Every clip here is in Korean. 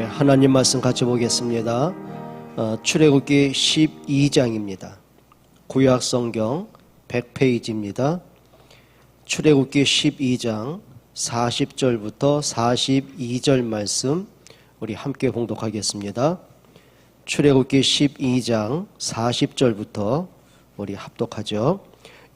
하나님 말씀 같이 보겠습니다. 출애굽기 12장입니다. 구약 성경 100페이지입니다. 출애굽기 12장 40절부터 42절 말씀 우리 함께 봉독하겠습니다. 출애굽기 12장 40절부터 우리 합독하죠.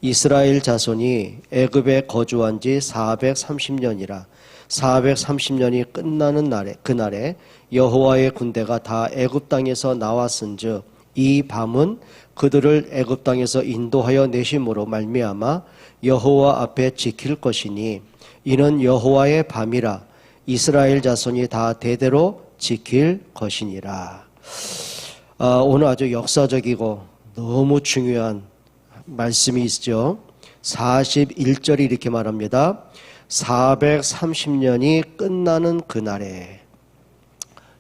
이스라엘 자손이 애굽에 거주한 지 430년이라 430년이 끝나는 날에 그날에 여호와의 군대가 다 애굽 땅에서 나왔은즉 이 밤은 그들을 애굽 땅에서 인도하여 내심으로 말미암아 여호와 앞에 지킬 것이니 이는 여호와의 밤이라 이스라엘 자손이 다 대대로 지킬 것이니라. 오늘 아주 역사적이고 너무 중요한 말씀이 있죠. 41절이 이렇게 말합니다. 430년이 끝나는 그날에,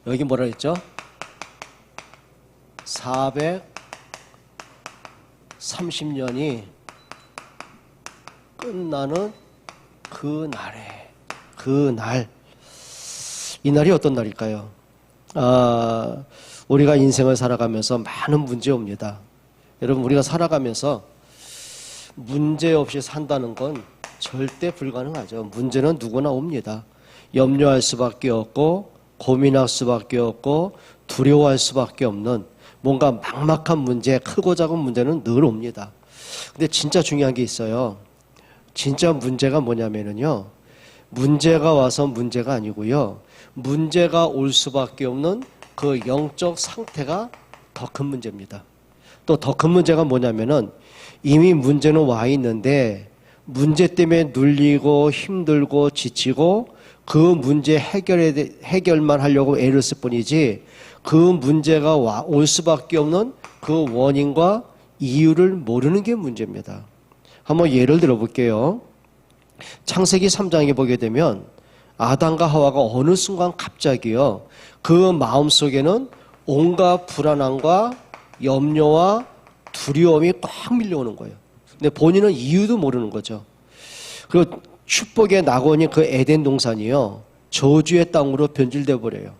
여기 뭐라 했죠? 430년이 끝나는 그날에, 그날, 이 날이 어떤 날일까요? 우리가 인생을 살아가면서 많은 문제 옵니다. 여러분, 우리가 살아가면서 문제 없이 산다는 건 절대 불가능하죠. 문제는 누구나 옵니다. 염려할 수밖에 없고 고민할 수밖에 없고 두려워할 수밖에 없는 뭔가 막막한 문제, 크고 작은 문제는 늘 옵니다. 근데 진짜 중요한 게 있어요. 진짜 문제가 뭐냐면요, 문제가 와서 문제가 아니고요, 문제가 올 수밖에 없는 그 영적 상태가 더 큰 문제입니다. 또 더 큰 문제가 뭐냐면은 이미 문제는 와 있는데 문제 때문에 눌리고 힘들고 지치고 그 문제 해결만 하려고 애를 쓸 뿐이지 그 문제가 올 수밖에 없는 그 원인과 이유를 모르는 게 문제입니다. 한번 예를 들어 볼게요. 창세기 3장에 보게 되면 아담과 하와가 어느 순간 갑자기요, 그 마음속에는 온갖 불안함과 염려와 두려움이 꽉 밀려오는 거예요. 근데 본인은 이유도 모르는 거죠. 그리고 축복의 낙원이 그 에덴 동산이요, 저주의 땅으로 변질되어 버려요.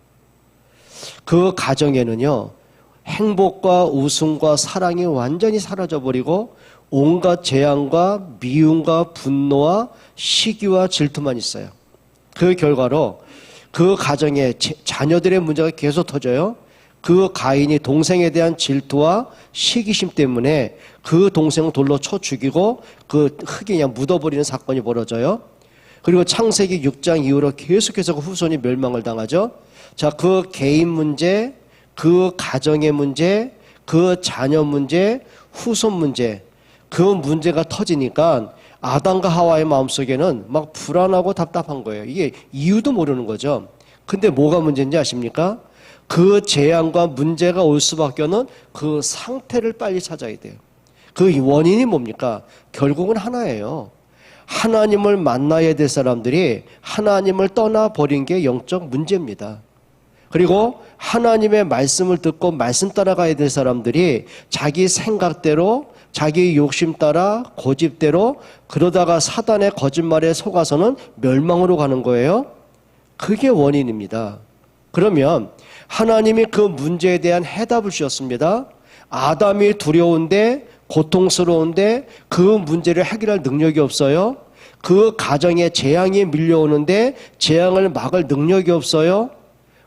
그 가정에는요, 행복과 웃음과 사랑이 완전히 사라져 버리고 온갖 재앙과 미움과 분노와 시기와 질투만 있어요. 그 결과로 그 가정에 자녀들의 문제가 계속 터져요. 그 가인이 동생에 대한 질투와 시기심 때문에 그 동생을 돌로 쳐 죽이고 그 흙에 그냥 묻어버리는 사건이 벌어져요. 그리고 창세기 6장 이후로 계속해서 그 후손이 멸망을 당하죠. 자, 그 개인 문제, 그 가정의 문제, 그 자녀 문제, 후손 문제, 그 문제가 터지니까 아담과 하와의 마음속에는 막 불안하고 답답한 거예요. 이게 이유도 모르는 거죠. 근데 뭐가 문제인지 아십니까? 그 재앙과 문제가 올 수밖에 없는 그 상태를 빨리 찾아야 돼요. 그 원인이 뭡니까? 결국은 하나예요. 하나님을 만나야 될 사람들이 하나님을 떠나버린 게 영적 문제입니다. 그리고 하나님의 말씀을 듣고 말씀 따라가야 될 사람들이 자기 생각대로, 자기 욕심 따라, 고집대로 그러다가 사단의 거짓말에 속아서는 멸망으로 가는 거예요. 그게 원인입니다. 그러면 하나님이 그 문제에 대한 해답을 주셨습니다. 아담이 두려운데, 고통스러운데 그 문제를 해결할 능력이 없어요. 그 가정에 재앙이 밀려오는데 재앙을 막을 능력이 없어요.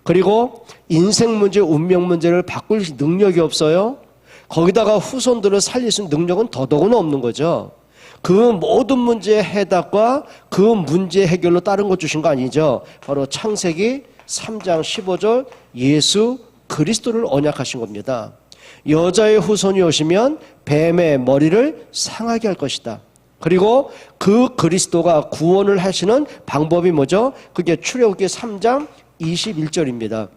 그리고 인생 문제, 운명 문제를 바꿀 능력이 없어요. 거기다가 후손들을 살릴 수 있는 능력은 더더구나 없는 거죠. 그 모든 문제의 해답과 그 문제 해결로 다른 것 주신 거 아니죠. 바로 창세기 3장 15절 예수 그리스도를 언약하신 겁니다. 여자의 후손이 오시면 뱀의 머리를 상하게 할 것이다. 그리고 그 그리스도가 구원을 하시는 방법이 뭐죠? 그게 출애굽기 3장 21절입니다.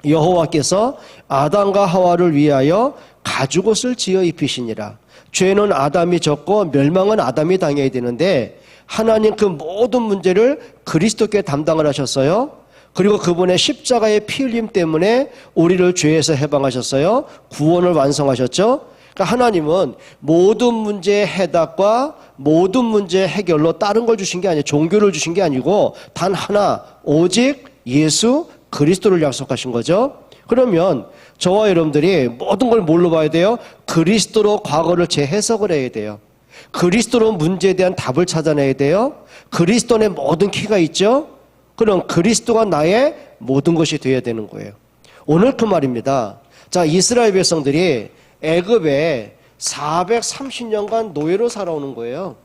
여호와께서 아담과 하와를 위하여 가죽옷을 지어 입히시니라. 죄는 아담이 졌고 멸망은 아담이 당해야 되는데 하나님 그 모든 문제를 그리스도께 담당을 하셨어요. 그리고 그분의 십자가의 피 흘림 때문에 우리를 죄에서 해방하셨어요. 구원을 완성하셨죠. 그러니까 하나님은 모든 문제의 해답과 모든 문제의 해결로 다른 걸 주신 게 아니에요. 종교를 주신 게 아니고 단 하나, 오직 예수 그리스도를 약속하신 거죠. 그러면 저와 여러분들이 모든 걸 뭘로 봐야 돼요? 그리스도로 과거를 재해석을 해야 돼요. 그리스도로 문제에 대한 답을 찾아내야 돼요. 그리스도의 모든 키가 있죠. 그럼 그리스도가 나의 모든 것이 되어야 되는 거예요. 오늘 그 말입니다. 자, 이스라엘 백성들이 애굽에 430년간 노예로 살아오는 거예요.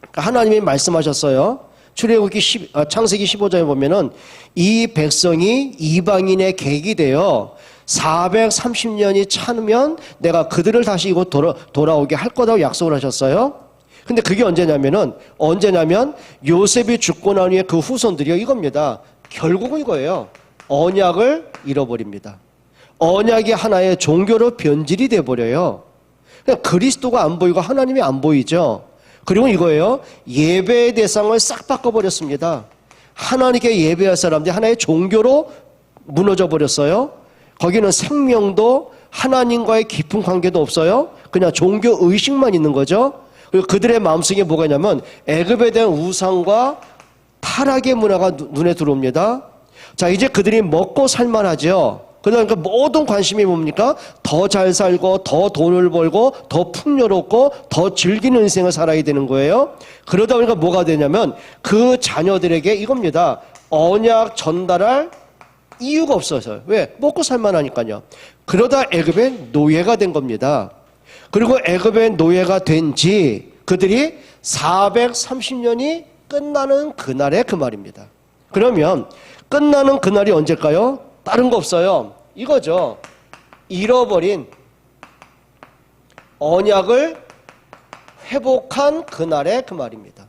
그러니까 하나님이 말씀하셨어요. 창세기 15장에 보면은 이 백성이 이방인의 객이 되어 430년이 차면 내가 그들을 다시 이곳 돌아오게 할 거라고 약속을 하셨어요. 근데 그게 언제냐면 요셉이 죽고 난 후에 그 후손들이요, 이겁니다. 결국은 이거예요. 언약을 잃어버립니다. 언약이 하나의 종교로 변질이 돼버려요. 그리스도가 안 보이고 하나님이 안 보이죠. 그리고 이거예요. 예배의 대상을 싹 바꿔버렸습니다. 하나님께 예배할 사람들이 하나의 종교로 무너져 버렸어요. 거기는 생명도 하나님과의 깊은 관계도 없어요. 그냥 종교 의식만 있는 거죠. 그리고 그들의 마음속에 뭐가 있냐면 애굽에 대한 우상과 타락의 문화가 눈에 들어옵니다. 자, 이제 그들이 먹고 살만하죠. 그러니까 모든 관심이 뭡니까? 더 잘 살고 더 돈을 벌고 더 풍요롭고 더 즐기는 인생을 살아야 되는 거예요. 그러다 보니까 뭐가 되냐면 그 자녀들에게 이겁니다. 언약 전달할 이유가 없어서요. 왜? 먹고 살만하니까요. 그러다 애굽의 노예가 된 겁니다. 그리고 애굽의 노예가 된 지 그들이 430년이 끝나는 그날의 그 말입니다. 그러면 끝나는 그날이 언제일까요? 다른 거 없어요. 이거죠. 잃어버린 언약을 회복한 그날의 그 말입니다.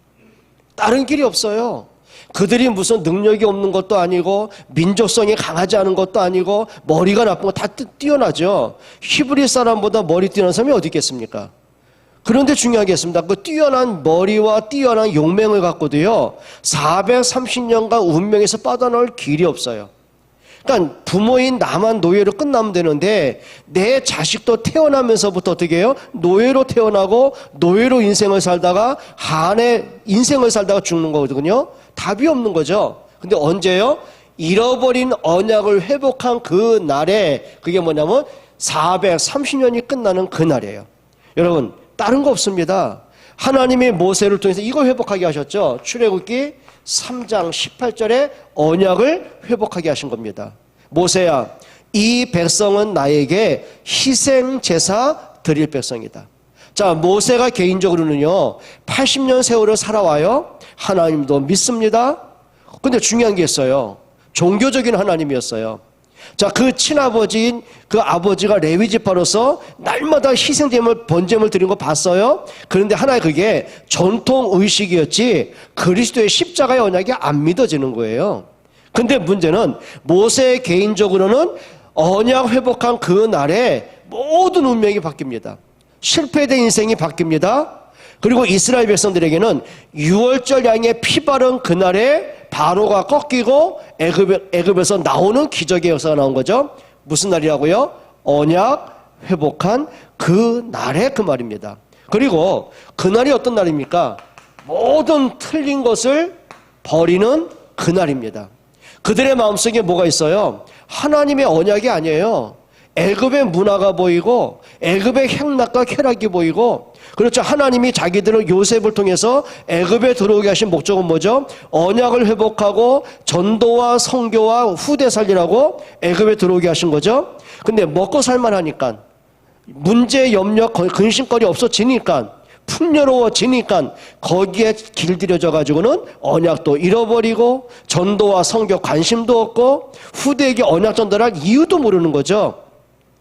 다른 길이 없어요. 그들이 무슨 능력이 없는 것도 아니고 민족성이 강하지 않은 것도 아니고 머리가 나쁜 거 다 뛰어나죠. 히브리 사람보다 머리 뛰어난 사람이 어디 있겠습니까? 그런데 중요한 게 있습니다. 그 뛰어난 머리와 뛰어난 용맹을 갖고도요 430년간 운명에서 빠져나올 길이 없어요. 그러니까 부모인 나만 노예로 끝나면 되는데 내 자식도 태어나면서부터 어떻게 해요? 노예로 태어나고 노예로 인생을 살다가 한해 인생을 살다가 죽는 거거든요. 답이 없는 거죠. 근데 언제요? 잃어버린 언약을 회복한 그 날에 그게 뭐냐면 430년이 끝나는 그 날이에요. 여러분 다른 거 없습니다. 하나님이 모세를 통해서 이걸 회복하게 하셨죠. 출애굽기 3장 18절에 언약을 회복하게 하신 겁니다. 모세야, 이 백성은 나에게 희생 제사 드릴 백성이다. 자, 모세가 개인적으로는요 80년 세월을 살아와요. 하나님도 믿습니다. 근데 중요한 게 있어요. 종교적인 하나님이었어요. 자, 그 친아버지인 그 아버지가 레위 지파로서 날마다 희생제물 번제물 드린 거 봤어요. 그런데 하나의 그게 전통 의식이었지 그리스도의 십자가의 언약이 안 믿어지는 거예요. 근데 문제는 모세 개인적으로는 언약 회복한 그 날에 모든 운명이 바뀝니다. 실패된 인생이 바뀝니다. 그리고 이스라엘 백성들에게는 유월절 양의 피 바른 그날에 바로가 꺾이고 애굽에서 나오는 기적의 역사가 나온 거죠. 무슨 날이라고요? 언약 회복한 그 날의 그 말입니다. 그리고 그날이 어떤 날입니까? 모든 틀린 것을 버리는 그날입니다. 그들의 마음속에 뭐가 있어요? 하나님의 언약이 아니에요. 애굽의 문화가 보이고 애굽의 행락과 쾌락이 보이고 그렇죠. 하나님이 자기들을 요셉을 통해서 애굽에 들어오게 하신 목적은 뭐죠? 언약을 회복하고 전도와 선교와 후대 살리라고 애굽에 들어오게 하신 거죠. 근데 먹고 살만하니까 문제, 염려, 근심거리 없어지니까 풍요로워지니까 거기에 길들여져 가지고는 언약도 잃어버리고 전도와 선교 관심도 없고 후대에게 언약 전달할 이유도 모르는 거죠.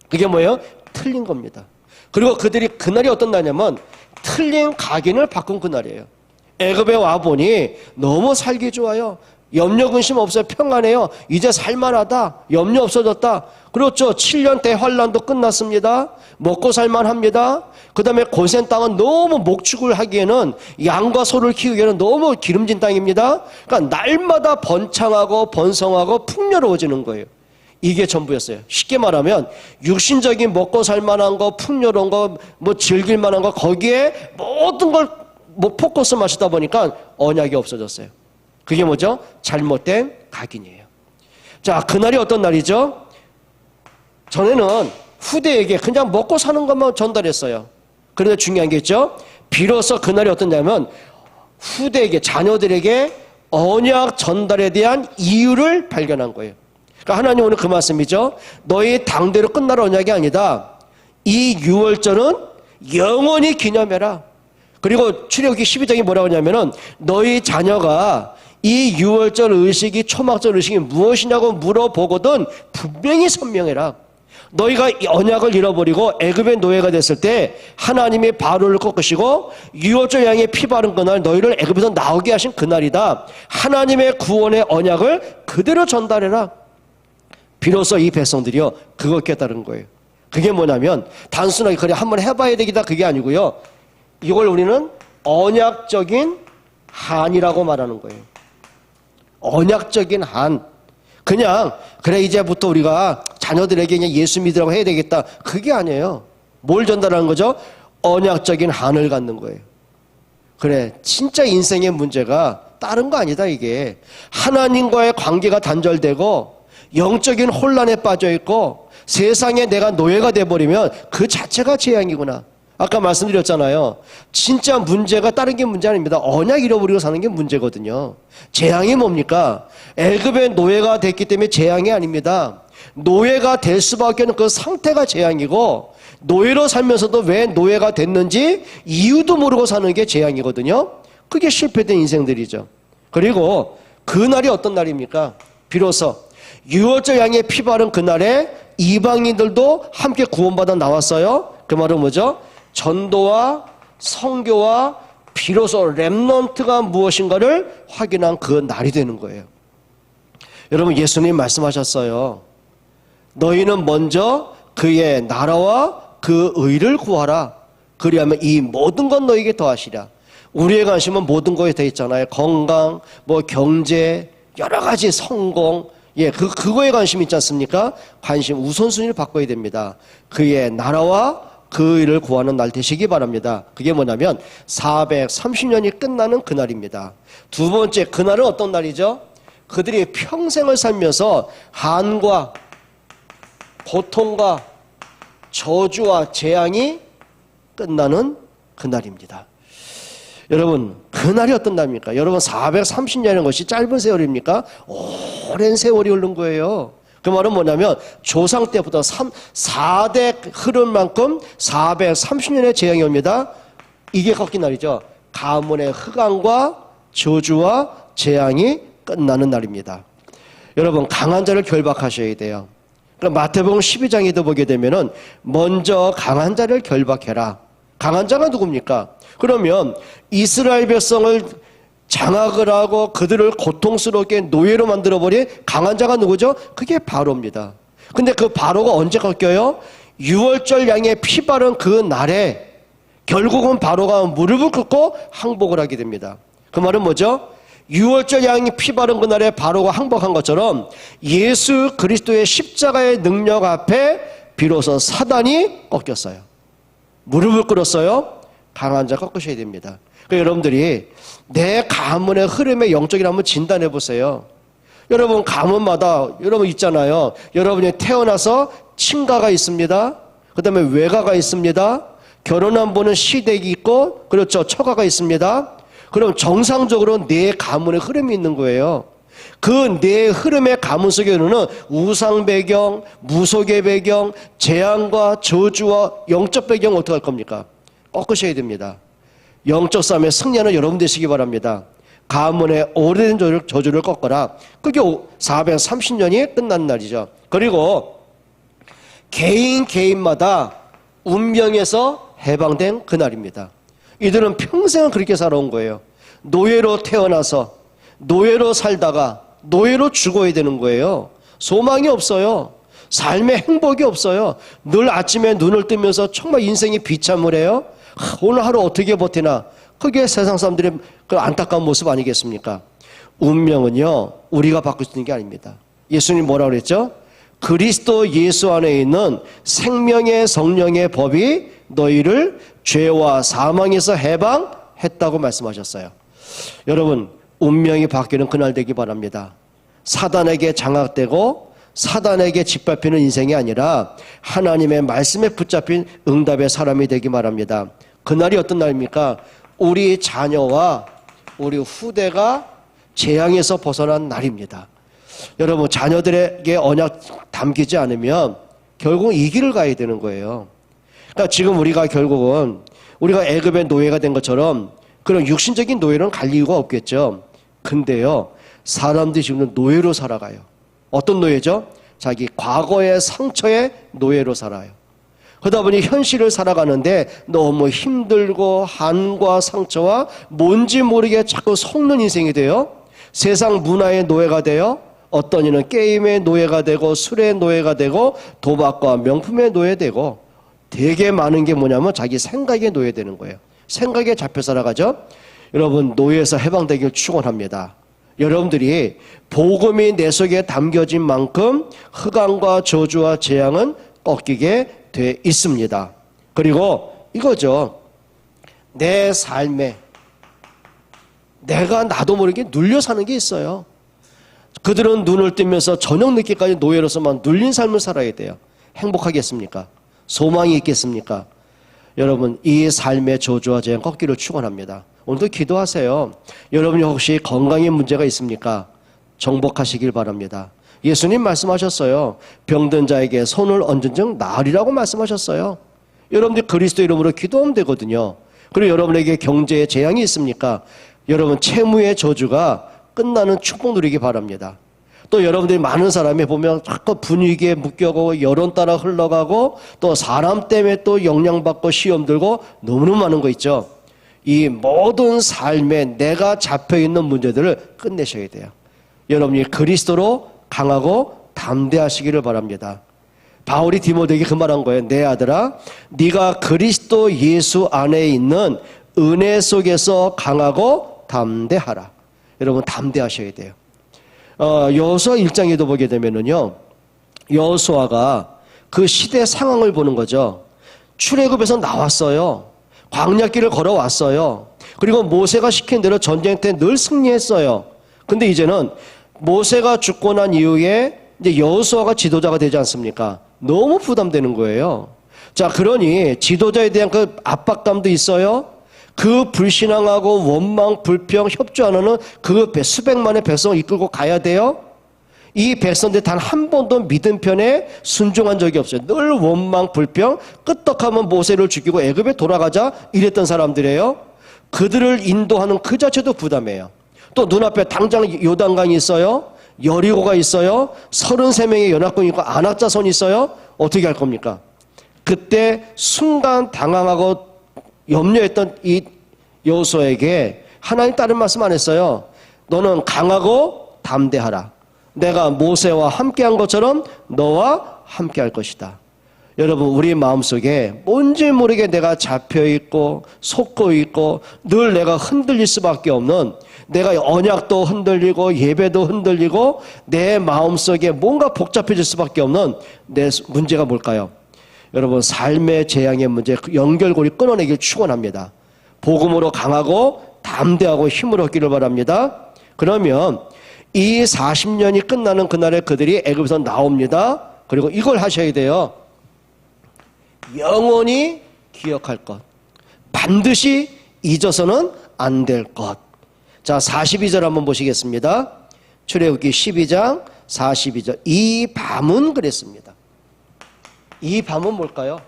그게 뭐예요? 틀린 겁니다. 그리고 그들이 그날이 어떤 날이냐면 틀린 각인을 바꾼 그날이에요. 애굽에 와보니 너무 살기 좋아요. 염려 근심 없어요. 평안해요. 이제 살만하다. 염려 없어졌다. 그렇죠. 7년 대환란도 끝났습니다. 먹고 살만합니다. 그 다음에 고센 땅은 너무 목축을 하기에는 양과 소를 키우기에는 너무 기름진 땅입니다. 그러니까 날마다 번창하고 번성하고 풍요로워지는 거예요. 이게 전부였어요. 쉽게 말하면 육신적인 먹고 살만한 거, 풍요로운 거, 뭐 즐길만한 거 거기에 모든 걸 뭐 포커스 마시다 보니까 언약이 없어졌어요. 그게 뭐죠? 잘못된 각인이에요. 자, 그날이 어떤 날이죠? 전에는 후대에게 그냥 먹고 사는 것만 전달했어요. 그런데 중요한 게 있죠. 비로소 그날이 어떤 날이냐면 후대에게, 자녀들에게 언약 전달에 대한 이유를 발견한 거예요. 그러니까 하나님 오늘 그 말씀이죠. 너희 당대로 끝날 언약이 아니다. 이 유월절은 영원히 기념해라. 그리고 출애굽기 12장이 뭐라고 하냐면은 너희 자녀가 이 유월절 의식이, 초막절 의식이 무엇이냐고 물어보거든 분명히 선명해라. 너희가 이 언약을 잃어버리고 애굽의 노예가 됐을 때 하나님이 바로를 꺾으시고 유월절 양의 피 바른 그날 너희를 애굽에서 나오게 하신 그날이다. 하나님의 구원의 언약을 그대로 전달해라. 비로소 이 백성들이요 그걸 깨달은 거예요. 그게 뭐냐면 단순하게 그래 한번 해봐야 되겠다 그게 아니고요. 이걸 우리는 언약적인 한이라고 말하는 거예요. 언약적인 한. 그냥 그래 이제부터 우리가 자녀들에게 그냥 예수 믿으라고 해야 되겠다 그게 아니에요. 뭘 전달하는 거죠? 언약적인 한을 갖는 거예요. 그래 진짜 인생의 문제가 다른 거 아니다. 이게 하나님과의 관계가 단절되고 영적인 혼란에 빠져 있고 세상에 내가 노예가 돼버리면 그 자체가 재앙이구나. 아까 말씀드렸잖아요. 진짜 문제가 다른 게 문제 아닙니다. 언약 잃어버리고 사는 게 문제거든요. 재앙이 뭡니까? 애굽의 노예가 됐기 때문에 재앙이 아닙니다. 노예가 될 수밖에 없는 그 상태가 재앙이고 노예로 살면서도 왜 노예가 됐는지 이유도 모르고 사는 게 재앙이거든요. 그게 실패된 인생들이죠. 그리고 그날이 어떤 날입니까? 비로소 유월절 양의 피 바른 그날에 이방인들도 함께 구원받아 나왔어요. 그 말은 뭐죠? 전도와 선교와 비로소 렘넌트가 무엇인가를 확인한 그 날이 되는 거예요. 여러분 예수님 말씀하셨어요. 너희는 먼저 그의 나라와 그 의를 구하라. 그리하면 이 모든 건 너희에게 더하시라. 우리의 관심은 모든 거에 돼 있잖아요. 건강, 뭐 경제, 여러 가지 성공. 예, 그거에 관심 있지 않습니까? 관심 우선순위를 바꿔야 됩니다. 그의 나라와 그 일을 구하는 날 되시기 바랍니다. 그게 뭐냐면 430년이 끝나는 그날입니다. 두 번째 그날은 어떤 날이죠? 그들이 평생을 살면서 한과 고통과 저주와 재앙이 끝나는 그날입니다. 여러분 그날이 어떤 날입니까? 여러분 430년이라는 것이 짧은 세월입니까? 오랜 세월이 흐른 거예요. 그 말은 뭐냐면 조상 때부터 4대 흐른 만큼 430년의 재앙이 옵니다. 이게 꺾인 날이죠. 가문의 흑암과 저주와 재앙이 끝나는 날입니다. 여러분 강한 자를 결박하셔야 돼요. 그러니까 마태복음 12장에도 보게 되면은 먼저 강한 자를 결박해라. 강한 자가 누굽니까? 그러면 이스라엘 백성을 장악을 하고 그들을 고통스럽게 노예로 만들어버린 강한 자가 누구죠? 그게 바로입니다. 근데 그 바로가 언제 꺾여요? 유월절 양의 피 바른 그 날에 결국은 바로가 무릎을 꿇고 항복을 하게 됩니다. 그 말은 뭐죠? 유월절 양이 피 바른 그날에 바로가 항복한 것처럼 예수 그리스도의 십자가의 능력 앞에 비로소 사단이 꺾였어요. 무릎을 꿇었어요. 강한 자 꺾으셔야 됩니다. 그러니까 여러분들이 내 가문의 흐름의 영적이라 한번 진단해 보세요. 여러분 가문마다 여러분 있잖아요. 여러분이 태어나서 친가가 있습니다. 그 다음에 외가가 있습니다. 결혼한 분은 시댁이 있고 그렇죠. 처가가 있습니다. 그럼 정상적으로 내 가문의 흐름이 있는 거예요. 그 내 흐름의 가문 속에는 우상 배경, 무속의 배경, 재앙과 저주와 영적 배경을 어떻게 할 겁니까? 꺾으셔야 됩니다. 영적 싸움의 승리하는 여러분 되시기 바랍니다. 가문의 오래된 저주를 꺾어라. 그게 430년이 끝난 날이죠. 그리고 개인마다 운명에서 해방된 그날입니다. 이들은 평생을 그렇게 살아온 거예요. 노예로 태어나서 노예로 살다가 노예로 죽어야 되는 거예요. 소망이 없어요. 삶의 행복이 없어요. 늘 아침에 눈을 뜨면서 정말 인생이 비참해요. 오늘 하루 어떻게 버티나. 그게 세상 사람들의 그 안타까운 모습 아니겠습니까? 운명은요 우리가 바꿀 수 있는 게 아닙니다. 예수님 뭐라고 그랬죠? 그리스도 예수 안에 있는 생명의 성령의 법이 너희를 죄와 사망에서 해방했다고 말씀하셨어요. 여러분 운명이 바뀌는 그날 되기 바랍니다. 사단에게 장악되고 사단에게 짓밟히는 인생이 아니라 하나님의 말씀에 붙잡힌 응답의 사람이 되기 바랍니다. 그날이 어떤 날입니까? 우리 자녀와 우리 후대가 재앙에서 벗어난 날입니다. 여러분, 자녀들에게 언약 담기지 않으면 결국 이 길을 가야 되는 거예요. 그러니까 지금 우리가 결국은 우리가 애굽의 노예가 된 것처럼 그런 육신적인 노예는 갈 이유가 없겠죠. 근데요, 사람들이 지금 노예로 살아가요. 어떤 노예죠? 자기 과거의 상처의 노예로 살아요. 그러다 보니 현실을 살아가는데 너무 힘들고 한과 상처와 뭔지 모르게 자꾸 속는 인생이 돼요. 세상 문화의 노예가 돼요. 어떤 이는 게임의 노예가 되고 술의 노예가 되고 도박과 명품의 노예되고, 되게 많은 게 뭐냐면 자기 생각에 노예되는 거예요. 생각에 잡혀 살아가죠. 여러분, 노예에서 해방되길 축원합니다. 여러분들이 복음이 내 속에 담겨진 만큼 흑암과 저주와 재앙은 꺾이게 돼 있습니다. 그리고 이거죠. 내 삶에 내가 나도 모르게 눌려 사는 게 있어요. 그들은 눈을 뜨면서 저녁 늦게까지 노예로서만 눌린 삶을 살아야 돼요. 행복하겠습니까? 소망이 있겠습니까? 여러분, 이 삶의 저주와 재앙 꺾기를 축원합니다. 오늘도 기도하세요. 여러분이 혹시 건강에 문제가 있습니까? 정복하시길 바랍니다. 예수님 말씀하셨어요. 병든 자에게 손을 얹은 즉 나으리라고 말씀하셨어요. 여러분들 그리스도 이름으로 기도하면 되거든요. 그리고 여러분에게 경제에 재앙이 있습니까? 여러분, 채무의 저주가 끝나는 축복 누리기 바랍니다. 또 여러분들이 많은 사람이 보면 자꾸 분위기에 묶여가고 여론 따라 흘러가고 또 사람 때문에 또 영향받고 시험 들고 너무너무 많은 거 있죠. 이 모든 삶에 내가 잡혀있는 문제들을 끝내셔야 돼요. 여러분이 그리스도로 강하고 담대하시기를 바랍니다. 바울이 디모데에게 그 말한 거예요. 내 아들아, 네가 그리스도 예수 안에 있는 은혜 속에서 강하고 담대하라. 여러분, 담대하셔야 돼요. 여호수아 1장에도 보게 되면은요, 여호수아가 그 시대 상황을 보는 거죠. 출애굽에서 나왔어요. 광야길을 걸어왔어요. 그리고 모세가 시킨 대로 전쟁 때 늘 승리했어요. 근데 이제는 모세가 죽고 난 이후에 이제 여호수아가 지도자가 되지 않습니까? 너무 부담되는 거예요. 자, 그러니 지도자에 대한 그 압박감도 있어요. 그 불신앙하고 원망, 불평, 협조 안 하는 그 수백만의 백성을 이끌고 가야 돼요. 이 백성들 단 한 번도 믿음 편에 순종한 적이 없어요. 늘 원망, 불평, 끄떡하면 모세를 죽이고 애굽에 돌아가자 이랬던 사람들이에요. 그들을 인도하는 그 자체도 부담이에요. 또 눈앞에 당장 요단강이 있어요. 여리고가 있어요. 33명의 연합군이 있고 안악자손이 있어요. 어떻게 할 겁니까? 그때 순간 당황하고 염려했던 이 여호수아에게 하나님 다른 말씀 안 했어요. 너는 강하고 담대하라. 내가 모세와 함께한 것처럼 너와 함께할 것이다. 여러분, 우리 마음속에 뭔지 모르게 내가 잡혀있고 속고 있고 늘 내가 흔들릴 수밖에 없는, 내가 언약도 흔들리고 예배도 흔들리고 내 마음속에 뭔가 복잡해질 수밖에 없는 내 문제가 뭘까요? 여러분, 삶의 재앙의 문제, 연결고리 끊어내길 축원합니다. 복음으로 강하고 담대하고 힘을 얻기를 바랍니다. 그러면 이 40년이 끝나는 그날에 그들이 애굽에서 나옵니다. 그리고 이걸 하셔야 돼요. 영원히 기억할 것, 반드시 잊어서는 안 될 것. 자, 42절 한번 보시겠습니다. 출애굽기 12장 42절. 이 밤은 그랬습니다. 이 밤은 뭘까요?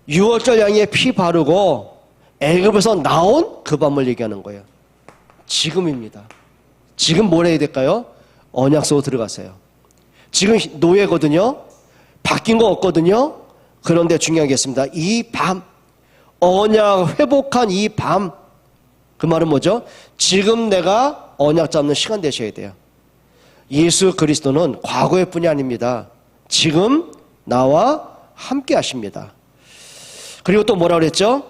6월절 양의 피 바르고 애굽에서 나온 그 밤을 얘기하는 거예요. 지금입니다. 지금 뭘 해야 될까요? 언약 속으로 들어가세요. 지금 노예거든요. 바뀐 거 없거든요. 그런데 중요한 게 있습니다. 이 밤, 언약 회복한 이 밤, 그 말은 뭐죠? 지금 내가 언약 잡는 시간 되셔야 돼요. 예수 그리스도는 과거의 뿐이 아닙니다. 지금 나와 함께 하십니다. 그리고 또 뭐라 그랬죠?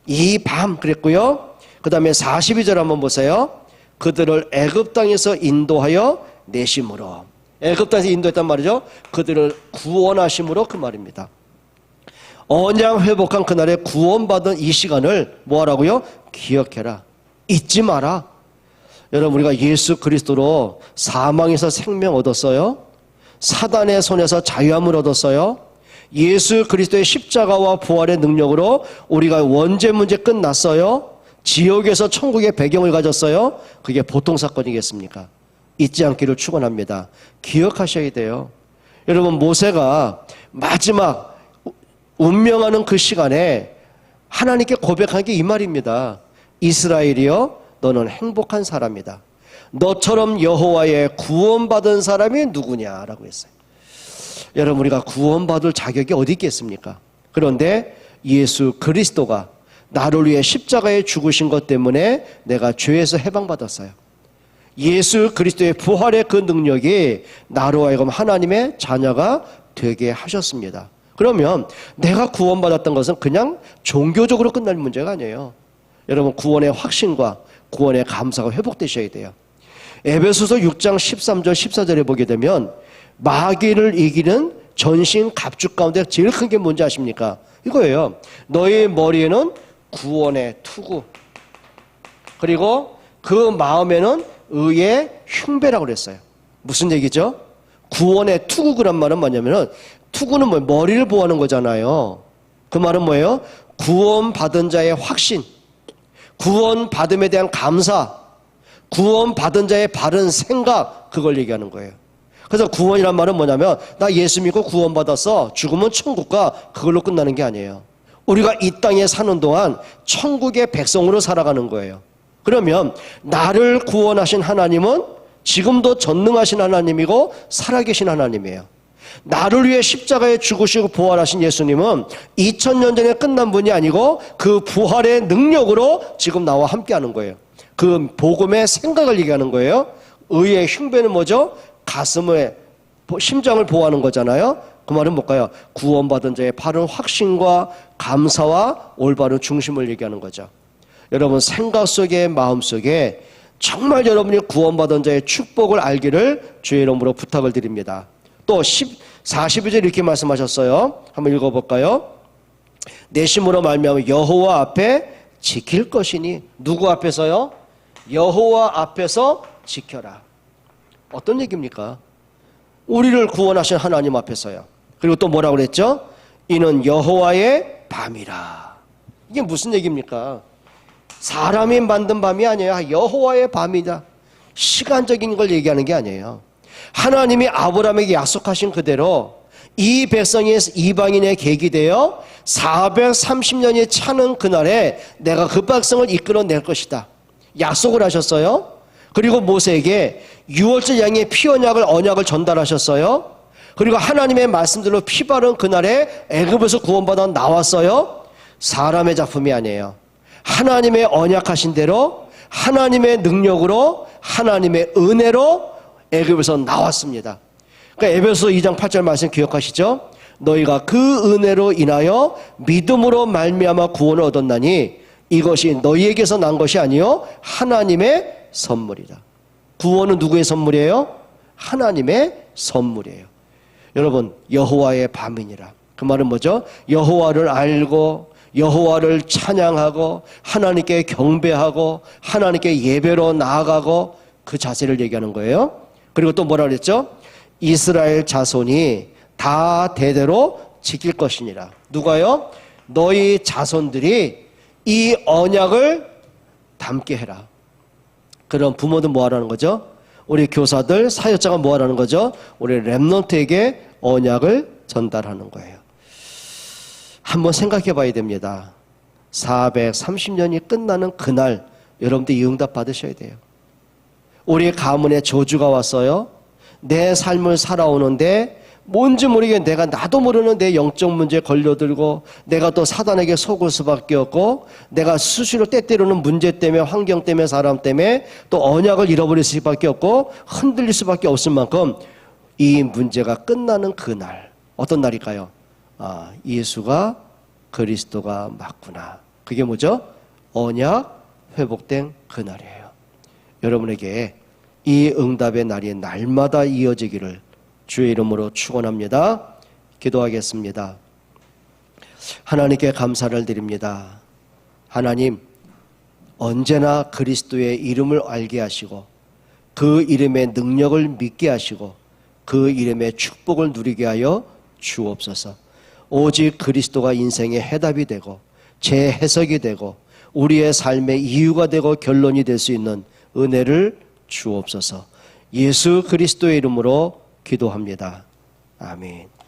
이 밤 그랬고요. 그 다음에 42절 한번 보세요. 그들을 애굽 땅에서 인도하여 내심으로. 애굽 땅에서 인도했단 말이죠. 그들을 구원하심으로 그 말입니다. 언약 회복한 그날에 구원받은 이 시간을 뭐하라고요? 기억해라. 잊지 마라. 여러분, 우리가 예수 그리스도로 사망에서 생명 얻었어요. 사단의 손에서 자유함을 얻었어요. 예수 그리스도의 십자가와 부활의 능력으로 우리가 원죄 문제 끝났어요. 지옥에서 천국의 배경을 가졌어요. 그게 보통 사건이겠습니까? 잊지 않기를 축원합니다. 기억하셔야 돼요. 여러분, 모세가 마지막 운명하는 그 시간에 하나님께 고백한 게 이 말입니다. 이스라엘이여, 너는 행복한 사람이다. 너처럼 여호와의 구원받은 사람이 누구냐라고 했어요. 여러분, 우리가 구원받을 자격이 어디 있겠습니까? 그런데 예수 그리스도가 나를 위해 십자가에 죽으신 것 때문에 내가 죄에서 해방받았어요. 예수 그리스도의 부활의 그 능력이 나로 하여금 하나님의 자녀가 되게 하셨습니다. 그러면 내가 구원받았던 것은 그냥 종교적으로 끝날 문제가 아니에요. 여러분, 구원의 확신과 구원의 감사가 회복되셔야 돼요. 에베소서 6장 13절 14절에 보게 되면 마귀를 이기는 전신 갑주 가운데 제일 큰 게 뭔지 아십니까? 이거예요. 너의 머리에는 구원의 투구, 그리고 그 마음에는 의의 흉배라고 그랬어요. 무슨 얘기죠? 구원의 투구란 말은 뭐냐면은, 투구는 뭐 머리를 보호하는 거잖아요. 그 말은 뭐예요? 구원받은 자의 확신, 구원받음에 대한 감사, 구원받은 자의 바른 생각, 그걸 얘기하는 거예요. 그래서 구원이란 말은 뭐냐면, 나 예수 믿고 구원받았어, 죽으면 천국 가, 그걸로 끝나는 게 아니에요. 우리가 이 땅에 사는 동안 천국의 백성으로 살아가는 거예요. 그러면 나를 구원하신 하나님은 지금도 전능하신 하나님이고 살아계신 하나님이에요. 나를 위해 십자가에 죽으시고 부활하신 예수님은 2000년 전에 끝난 분이 아니고 그 부활의 능력으로 지금 나와 함께하는 거예요. 그 복음의 생각을 얘기하는 거예요. 의의 흉배는 뭐죠? 가슴을, 심장을 보호하는 거잖아요. 그 말은 뭘까요? 구원받은 자의 바른 확신과 감사와 올바른 중심을 얘기하는 거죠. 여러분, 생각 속에, 마음 속에 정말 여러분이 구원받은 자의 축복을 알기를 주의 이름으로 부탁을 드립니다. 또 42절 이렇게 말씀하셨어요. 한번 읽어볼까요? 내심으로 말미암아 여호와 앞에 지킬 것이니. 누구 앞에서요? 여호와 앞에서 지켜라. 어떤 얘기입니까? 우리를 구원하신 하나님 앞에서요. 그리고 또 뭐라고 그랬죠? 이는 여호와의 밤이라. 이게 무슨 얘기입니까? 사람이 만든 밤이 아니에요. 여호와의 밤이다. 시간적인 걸 얘기하는 게 아니에요. 하나님이 아브라함에게 약속하신 그대로 이 백성이 이방인의 계기 되어 430년이 차는 그날에 내가 그 백성을 이끌어낼 것이다. 약속을 하셨어요. 그리고 모세에게 6월절 양의 피 언약을 전달하셨어요. 그리고 하나님의 말씀들로 피 바른 그날에 애굽에서 구원받아 나왔어요. 사람의 작품이 아니에요. 하나님의 언약하신 대로 하나님의 능력으로 하나님의 은혜로 애굽에서 나왔습니다. 그러니까 에베소서 2장 8절 말씀 기억하시죠? 너희가 그 은혜로 인하여 믿음으로 말미암아 구원을 얻었나니 이것이 너희에게서 난 것이 아니요 하나님의 선물이다. 구원은 누구의 선물이에요? 하나님의 선물이에요. 여러분, 여호와의 밤이니라. 그 말은 뭐죠? 여호와를 알고 여호와를 찬양하고 하나님께 경배하고 하나님께 예배로 나아가고 그 자세를 얘기하는 거예요. 그리고 또 뭐라 그랬죠? 이스라엘 자손이 다 대대로 지킬 것이니라. 누가요? 너희 자손들이 이 언약을 담게 해라. 그럼 부모들 뭐 하라는 거죠? 우리 교사들, 사역자가 뭐 하라는 거죠? 우리 렘넌트에게 언약을 전달하는 거예요. 한번 생각해 봐야 됩니다. 430년이 끝나는 그날 여러분들 이 응답 받으셔야 돼요. 우리 가문에 저주가 왔어요. 내 삶을 살아오는데 뭔지 모르게 내가 나도 모르는 내 영적 문제에 걸려들고 내가 또 사단에게 속을 수밖에 없고 내가 수시로 때때로는 문제 때문에 환경 때문에 사람 때문에 또 언약을 잃어버릴 수밖에 없고 흔들릴 수밖에 없을 만큼 이 문제가 끝나는 그날 어떤 날일까요? 아, 예수가 그리스도가 맞구나. 그게 뭐죠? 언약 회복된 그날이에요. 여러분에게 이 응답의 날이 날마다 이어지기를 주의 이름으로 축원합니다. 기도하겠습니다. 하나님께 감사를 드립니다. 하나님, 언제나 그리스도의 이름을 알게 하시고 그 이름의 능력을 믿게 하시고 그 이름의 축복을 누리게 하여 주옵소서. 오직 그리스도가 인생의 해답이 되고 재해석이 되고 우리의 삶의 이유가 되고 결론이 될 수 있는 은혜를 주옵소서. 예수 그리스도의 이름으로 기도합니다. 아멘.